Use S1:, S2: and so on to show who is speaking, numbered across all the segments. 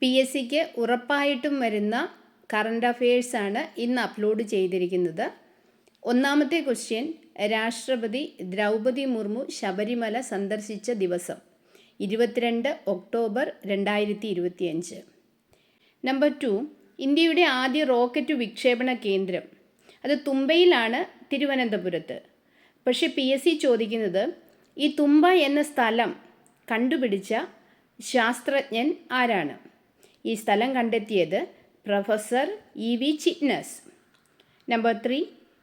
S1: PSCക്ക് ഉറപ്പായിട്ടും വരുന്ന കറണ്ട് അഫയേഴ്സാണ് ഇന്ന് അപ്ലോഡ് ചെയ്തിരിക്കുന്നത്. ഒന്നാമത്തെ ക്വസ്റ്റ്യൻ, രാഷ്ട്രപതി ദ്രൗപദി മുർമു ശബരിമല സന്ദർശിച്ച ദിവസം 22 ഒക്ടോബർ 2025. നമ്പർ 2, ഇന്ത്യയുടെ ആദ്യ റോക്കറ്റ് വിക്ഷേപണ കേന്ദ്രം അത് തുമ്പയിലാണ്, തിരുവനന്തപുരത്ത്. പക്ഷേ PSC ചോദിക്കുന്നത് ഈ തുമ്പ എന്ന സ്ഥലം കണ്ടുപിടിച്ച ശാസ്ത്രജ്ഞൻ ആരാണ്? ഈ സ്ഥലം കണ്ടെത്തിയത് പ്രൊഫസർ EV ചിറ്റ്നസ്. നമ്പർ 3,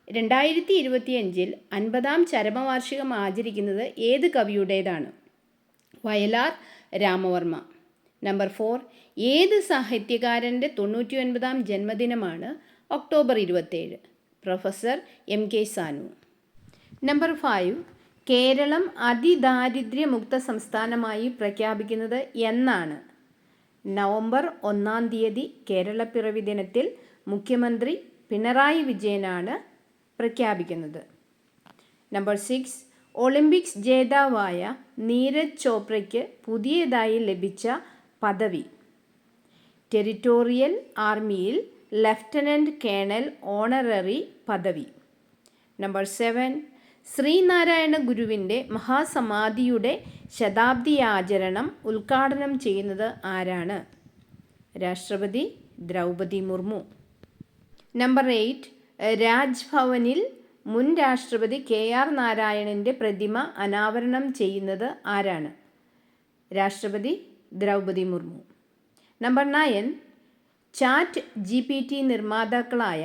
S1: 2025 50-ാം ചരമവാർഷികം ആചരിക്കുന്നത് ഏത് കവിയുടേതാണ്? വയലാർ രാമവർമ്മ. നമ്പർ 4, ഏത് സാഹിത്യകാരൻ്റെ 99-ാം ജന്മദിനമാണ് October 27? Professor MK Sanu. Number 5, Keralam അതിദാരിദ്ര്യമുക്ത സംസ്ഥാനമായി പ്രഖ്യാപിക്കുന്നത് എന്നാണ്? നവംബർ 1-ാം തീയതി കേരളപ്പിറവി ദിനത്തിൽ മുഖ്യമന്ത്രി പിണറായി വിജയനാണ് പ്രഖ്യാപിക്കുന്നത്. നമ്പർ 6, ഒളിമ്പിക്സ് ജേതാവായ നീരജ് ചോപ്രയ്ക്ക് പുതിയതായി ലഭിച്ച പദവി? ടെറിട്ടോറിയൽ ആർമിയിൽ ലഫ്റ്റനൻ്റ് കേണൽ ഓണററി പദവി. നമ്പർ 7, ശ്രീനാരായണ ഗുരുവിൻ്റെ മഹാസമാധിയുടെ ശതാബ്ദി ആചരണം ഉദ്ഘാടനം ചെയ്യുന്നത് ആരാണ്? രാഷ്ട്രപതി ദ്രൗപദി മുർമു. നമ്പർ 8, രാജ്ഭവനിൽ മുൻ രാഷ്ട്രപതി KR നാരായണൻ്റെ പ്രതിമ അനാവരണം ചെയ്യുന്നത് ആരാണ്? രാഷ്ട്രപതി Droupadi Murmu. Number 9, chat GPT നിർമ്മാതാക്കളായ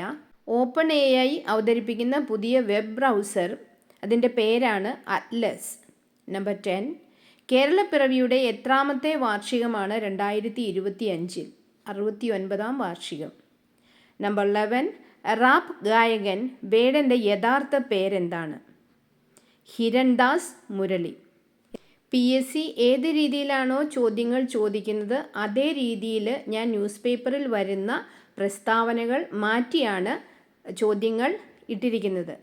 S1: OpenAI അവതരിപ്പിക്കുന്ന പുതിയ വെബ് ബ്രൗസർ, അതിൻ്റെ പേരാണ് അറ്റ്ലസ്. നമ്പർ 10, കേരളപ്പിറവിയുടെ എത്രാമത്തെ വാർഷികമാണ് 2025? 69-ാം വാർഷികം. നമ്പർ 11, റാപ്പ് ഗായകൻ വേടൻ്റെ യഥാർത്ഥ പേരെന്താണ്? ഹിരൺദാസ് മുരളി. PSC ഏത് രീതിയിലാണോ ചോദ്യങ്ങൾ ചോദിക്കുന്നത് അതേ രീതിയിൽ ഞാൻ ന്യൂസ് പേപ്പറിൽ വരുന്ന പ്രസ്താവനകൾ മാറ്റിയാണ് ചോദ്യങ്ങൾ ഇട്ടിരിക്കുന്നത്.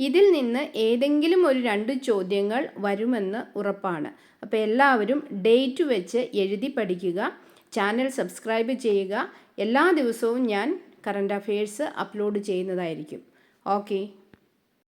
S1: ഇതിൽ നിന്ന് ഏതെങ്കിലും ഒരു 2 ചോദ്യങ്ങൾ വരുമെന്ന് ഉറപ്പാണ്. അപ്പോൾ എല്ലാവരും ഡേറ്റ് വെച്ച് എഴുതി പഠിക്കുക. ചാനൽ സബ്സ്ക്രൈബ് ചെയ്യുക. എല്ലാ ദിവസവും ഞാൻ കറണ്ട് അഫയേഴ്സ് അപ്ലോഡ് ചെയ്യുന്നതായിരിക്കും. ഓക്കെ.